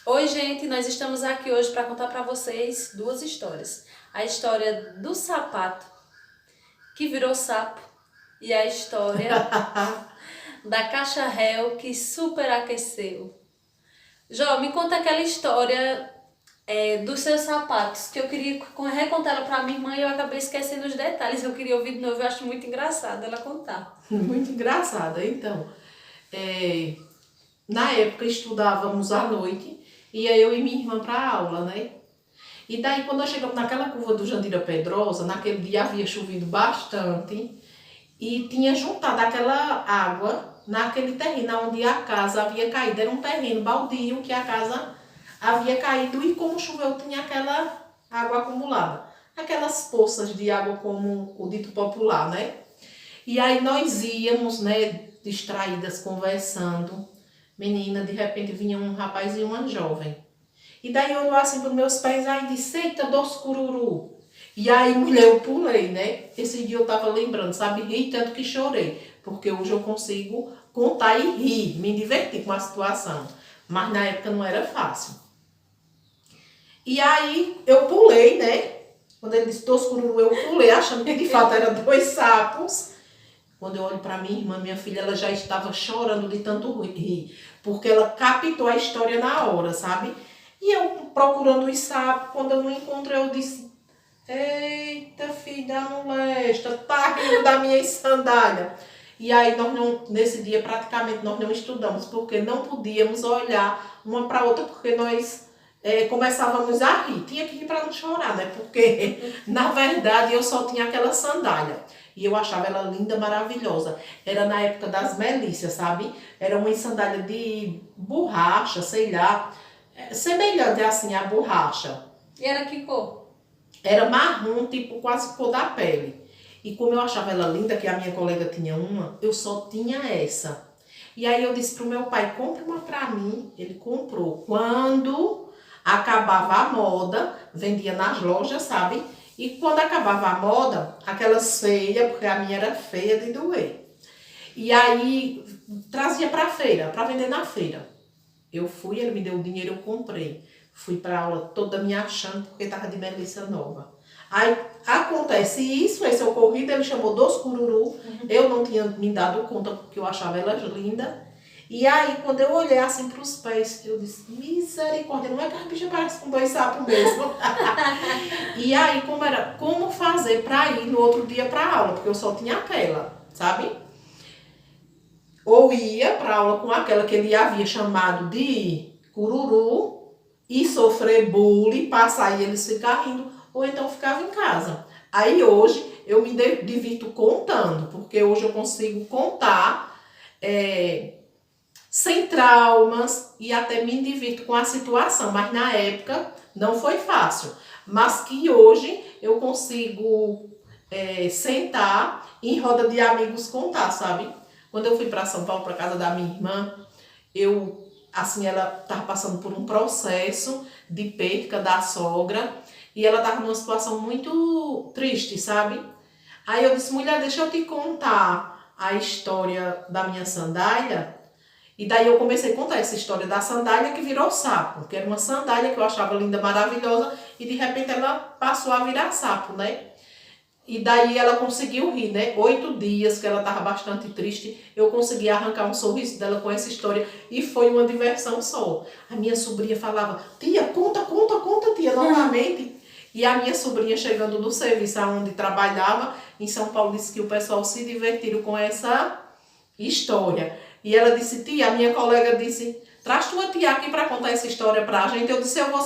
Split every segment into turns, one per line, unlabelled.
Oi, gente, nós estamos aqui hoje para contar para vocês duas histórias. A história do sapato que virou sapo e a história da caixa réu que superaqueceu. Jó, me conta aquela história dos seus sapatos, que eu queria recontar ela para minha irmã e eu acabei esquecendo os detalhes. Eu queria ouvir de novo, eu acho muito engraçado ela contar.
Muito engraçada. Então, é, na época estudávamos à noite, ia eu e minha irmã para aula, né? E daí, quando nós chegamos naquela curva do Jandira Pedrosa, naquele dia havia chovido bastante e tinha juntado aquela água naquele terreno onde a casa havia caído. Era um terreno baldio que a casa havia caído e como choveu tinha aquela água acumulada. Aquelas poças de água como o dito popular, né? E aí nós íamos, né, distraídas, conversando. Menina, de repente vinha um rapaz e uma jovem. E daí olhou assim para os meus pés e disse, eita, doce cururu. E aí, mulher, eu pulei, né? Esse dia eu tava lembrando, sabe? Ri tanto que chorei. Porque hoje eu consigo contar e rir, me divertir com a situação. Mas na época não era fácil. E aí eu pulei, né? Quando ele disse doce cururu, eu pulei, achando que de fato eram dois sapos. Quando eu olho para minha irmã, minha filha, ela já estava chorando de tanto rir, porque ela captou a história na hora, sabe? E eu procurando os sapos, quando eu não encontrei, eu disse, eita filha da molesta, tá rindo da minha sandália. E aí nós não, nesse dia praticamente nós não estudamos, porque não podíamos olhar uma para outra, porque nós começávamos a rir. Tinha que rir para não chorar, né? Porque na verdade eu só tinha aquela sandália. E eu achava ela linda, maravilhosa. Era na época das Melícias, sabe? Era uma sandália de borracha, sei lá. Semelhante assim à borracha.
E era que cor?
Era marrom, tipo quase cor da pele. E como eu achava ela linda, que a minha colega tinha uma, eu só tinha essa. E aí eu disse pro meu pai, compre uma pra mim. Ele comprou. Quando acabava a moda, vendia nas lojas, sabe? E quando acabava a moda, aquelas feias, porque a minha era feia de doer. E aí trazia pra feira, pra vender na feira. Eu fui, ele me deu o dinheiro, eu comprei. Fui pra aula toda me achando, porque tava de melissa nova. Aí acontece isso, esse ocorrido, ele chamou dos cururu. Eu não tinha me dado conta, porque eu achava elas lindas. E aí, quando eu olhei assim pros pés, eu disse, misericórdia, não é que a bicha parece com dois sapos mesmo. E aí, como fazer pra ir no outro dia pra aula, porque eu só tinha aquela, sabe? Ou ia pra aula com aquela que ele havia chamado de cururu e sofrer bullying, passar e eles ficar rindo, ou então ficava em casa. Aí hoje eu me divirto contando, porque hoje eu consigo contar sem traumas e até me divirto com a situação, mas na época não foi fácil. Mas que hoje eu consigo sentar em roda de amigos contar, sabe? Quando eu fui para São Paulo, para casa da minha irmã, assim, ela estava passando por um processo de perca da sogra e ela estava numa situação muito triste, sabe? Aí eu disse, mulher, deixa eu te contar a história da minha sandália. E daí eu comecei a contar essa história da sandália que virou sapo, que era uma sandália que eu achava linda, maravilhosa, e de repente ela passou a virar sapo, né? E daí ela conseguiu rir, né? 8 dias que ela estava bastante triste, eu consegui arrancar um sorriso dela com essa história e foi uma diversão só. A minha sobrinha falava, tia, conta, conta, conta, tia, novamente. E a minha sobrinha chegando do serviço onde trabalhava, em São Paulo, disse que o pessoal se divertiram com essa história. E ela disse, tia, a minha colega disse, traz tua tia aqui para contar essa história pra gente. Eu disse, eu vou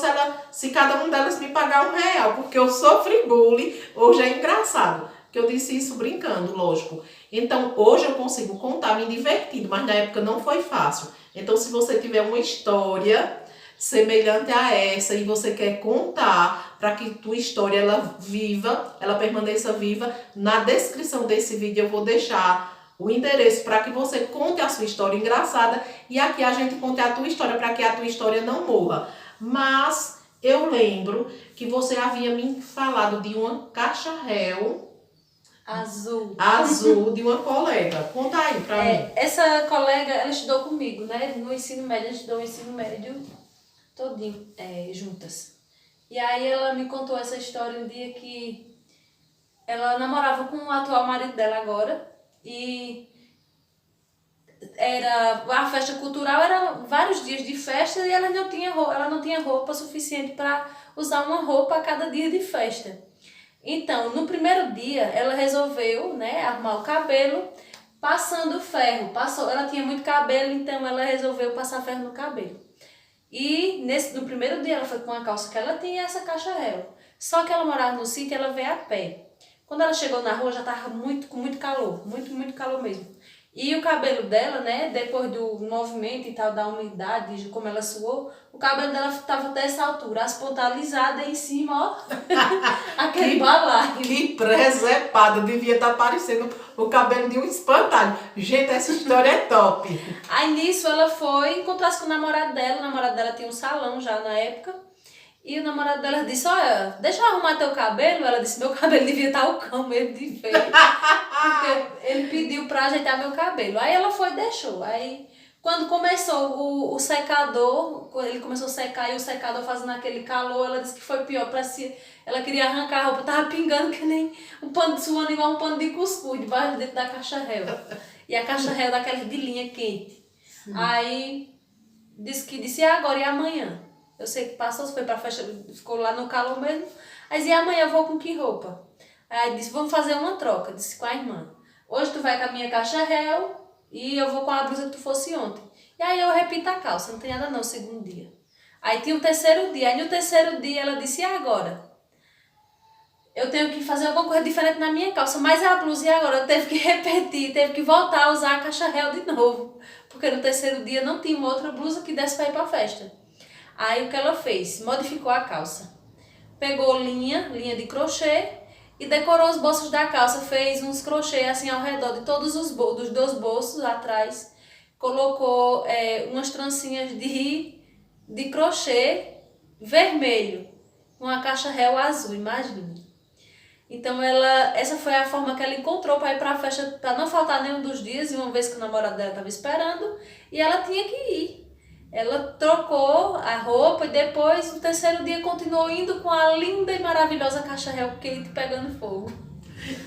se cada um delas me pagar R$ 1, porque eu sofri bullying. Hoje é engraçado, que eu disse isso brincando, lógico. Então, hoje eu consigo contar me divertindo, mas na época não foi fácil. Então, se você tiver uma história semelhante a essa e você quer contar para que tua história ela viva, ela permaneça viva, na descrição desse vídeo eu vou deixar o endereço para que você conte a sua história engraçada e aqui a gente conte a tua história para que a tua história não morra. Mas eu lembro que você havia me falado de uma caixa réu azul de uma colega. Conta aí para mim.
Essa colega, ela estudou comigo, né? No ensino médio, ela estudou no ensino médio todinho juntas. E aí ela me contou essa história um dia que ela namorava com o atual marido dela agora e a festa cultural era vários dias de festa e ela não tinha roupa suficiente para usar uma roupa a cada dia de festa. Então, no primeiro dia, ela resolveu, né, arrumar o cabelo passando ferro. Ela tinha muito cabelo, então ela resolveu passar ferro no cabelo. E no primeiro dia ela foi com a calça que ela tinha e essa caixa réu. Só que ela morava no sítio e ela veio a pé. Quando ela chegou na rua já estava com muito calor, muito calor mesmo. E o cabelo dela, né, depois do movimento e tal, da umidade, de como ela suou, o cabelo dela estava dessa altura, as pontas alisadas em cima, ó, aquele balaio.
Que presepada, devia estar parecendo o cabelo de um espantalho. Gente, essa história é top.
Aí nisso ela foi encontrar-se com o namorado dela tinha um salão já na época, e o namorado dela disse, olha, deixa eu arrumar teu cabelo. Ela disse, meu cabelo devia estar o cão mesmo de feio. Porque ele pediu pra ajeitar meu cabelo. Aí ela foi e deixou. Aí quando começou o secador, ele começou a secar e o secador fazendo aquele calor, ela disse que foi pior pra si. Ela queria arrancar a roupa, tava pingando que nem um pano de suando, igual um pano de cuscuz, debaixo dentro da caixa réu. E a caixa réu daquelas de linha quente. Sim. Aí disse, e agora? E amanhã? Eu sei que passou, foi pra festa, ficou lá no calor mesmo. Aí disse, e amanhã eu vou com que roupa? Aí disse, vamos fazer uma troca, disse com a irmã. Hoje tu vai com a minha caixa réu e eu vou com a blusa que tu fosse ontem. E aí eu repito a calça, não tem nada não, segundo dia. Aí tinha o terceiro dia, aí no terceiro dia ela disse, e agora? Eu tenho que fazer alguma coisa diferente na minha calça, mas a blusa, e agora? Eu teve que repetir, teve que voltar a usar a caixa réu de novo. Porque no terceiro dia não tinha uma outra blusa que desse pra ir pra festa. Aí o que ela fez? Modificou a calça. Pegou linha de crochê e decorou os bolsos da calça. Fez uns crochê assim ao redor de todos os dos dois bolsos atrás. Colocou umas trancinhas de crochê vermelho. Uma caixa réu azul, imagina. Então essa foi a forma que ela encontrou para ir para a festa, para não faltar nenhum dos dias, e uma vez que o namorado dela estava esperando, e ela tinha que ir. Ela trocou a roupa e depois, no terceiro dia, continuou indo com a linda e maravilhosa caixa réu quente pegando fogo.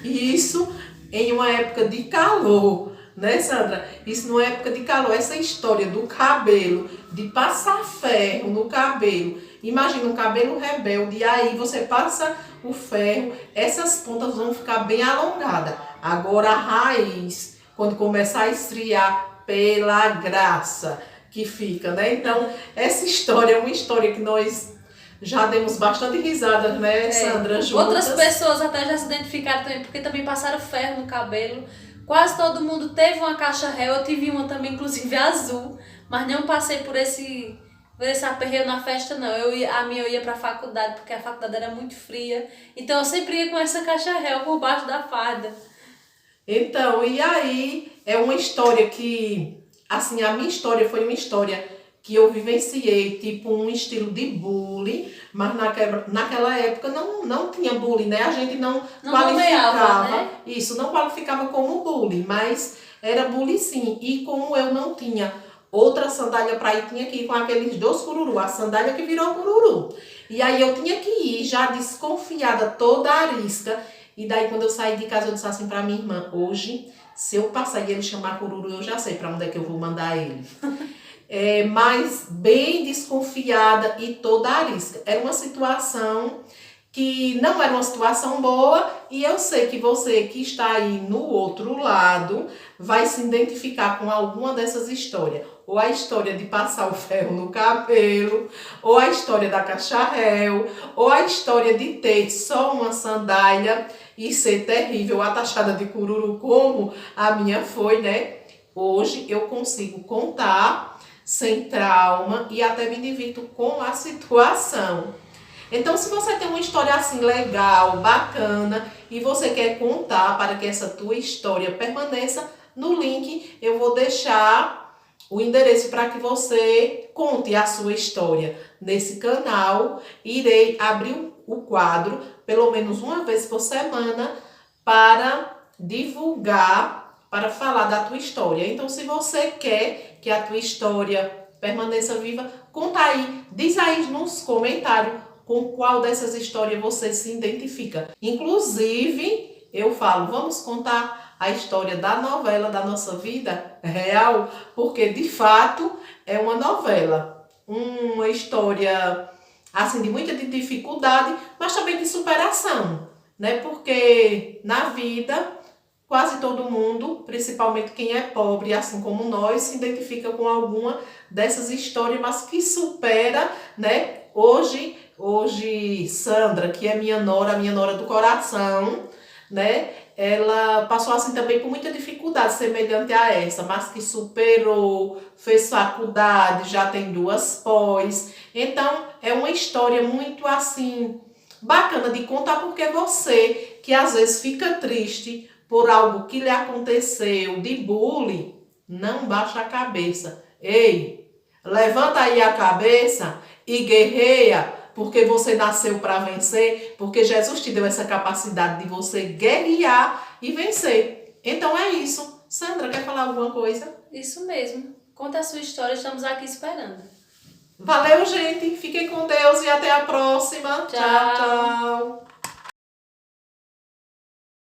Isso em uma época de calor, né, Sandra? Isso numa época de calor. Essa história do cabelo, de passar ferro no cabelo. Imagina um cabelo rebelde, e aí você passa o ferro, essas pontas vão ficar bem alongadas. Agora a raiz, quando começar a esfriar, pela graça que fica, né? Então, essa história é uma história que nós já demos bastante risadas, né, Sandra? Juntas.
Outras pessoas até já se identificaram também, porque também passaram ferro no cabelo. Quase todo mundo teve uma caixa réu, eu tive uma também, inclusive azul, mas não passei por esse aperreio na festa, não. A minha eu ia pra faculdade, porque a faculdade era muito fria, então eu sempre ia com essa caixa réu por baixo da farda.
Então, e aí é uma história que, assim, a minha história foi uma história que eu vivenciei, tipo um estilo de bullying, mas naquela época não tinha bullying, né? A gente não qualificava,
né?
Isso, não qualificava como bullying, mas era bullying sim. E como eu não tinha outra sandália para ir, tinha que ir com aqueles dois cururu, a sandália que virou cururu. E aí eu tinha que ir já desconfiada, toda arisca. E daí quando eu saí de casa eu disse assim para minha irmã, hoje, se eu passar e ele chamar cururu, eu já sei para onde é que eu vou mandar ele. Mas bem desconfiada e toda arisca. Era uma situação que não era uma situação boa, e eu sei que você que está aí no outro lado vai se identificar com alguma dessas histórias. Ou a história de passar o ferro no cabelo, ou a história da caixa réu, ou a história de ter só uma sandália e ser terrível, atachada de cururu, como a minha foi, né? Hoje eu consigo contar sem trauma e até me divirto com a situação. Então, se você tem uma história assim legal, bacana, e você quer contar para que essa tua história permaneça, no link eu vou deixar o endereço para que você conte a sua história. Nesse canal, irei abrir o quadro, pelo menos uma vez por semana, para divulgar, para falar da tua história. Então, se você quer que a tua história permaneça viva. Conta aí, diz aí nos comentários com qual dessas histórias você se identifica. Inclusive, eu falo, vamos contar a história da novela da nossa vida real, porque de fato é uma novela, uma história assim de muita dificuldade, mas também de superação, né? Porque na vida quase todo mundo, principalmente quem é pobre, assim como nós, se identifica com alguma dessas histórias, mas que supera, né? Hoje Sandra, que é minha nora do coração, né? Ela passou assim também por muita dificuldade semelhante a essa, mas que superou, fez faculdade, já tem 2 pós. Então, é uma história muito assim bacana de contar, porque você que às vezes fica triste por algo que lhe aconteceu de bullying, não baixa a cabeça. Ei, levanta aí a cabeça e guerreia, porque você nasceu para vencer, porque Jesus te deu essa capacidade de você guerrear e vencer. Então é isso. Sandra, quer falar alguma coisa?
Isso mesmo. Conta a sua história, estamos aqui esperando.
Valeu, gente. Fiquem com Deus e até a próxima.
Tchau.
Tchau, tchau.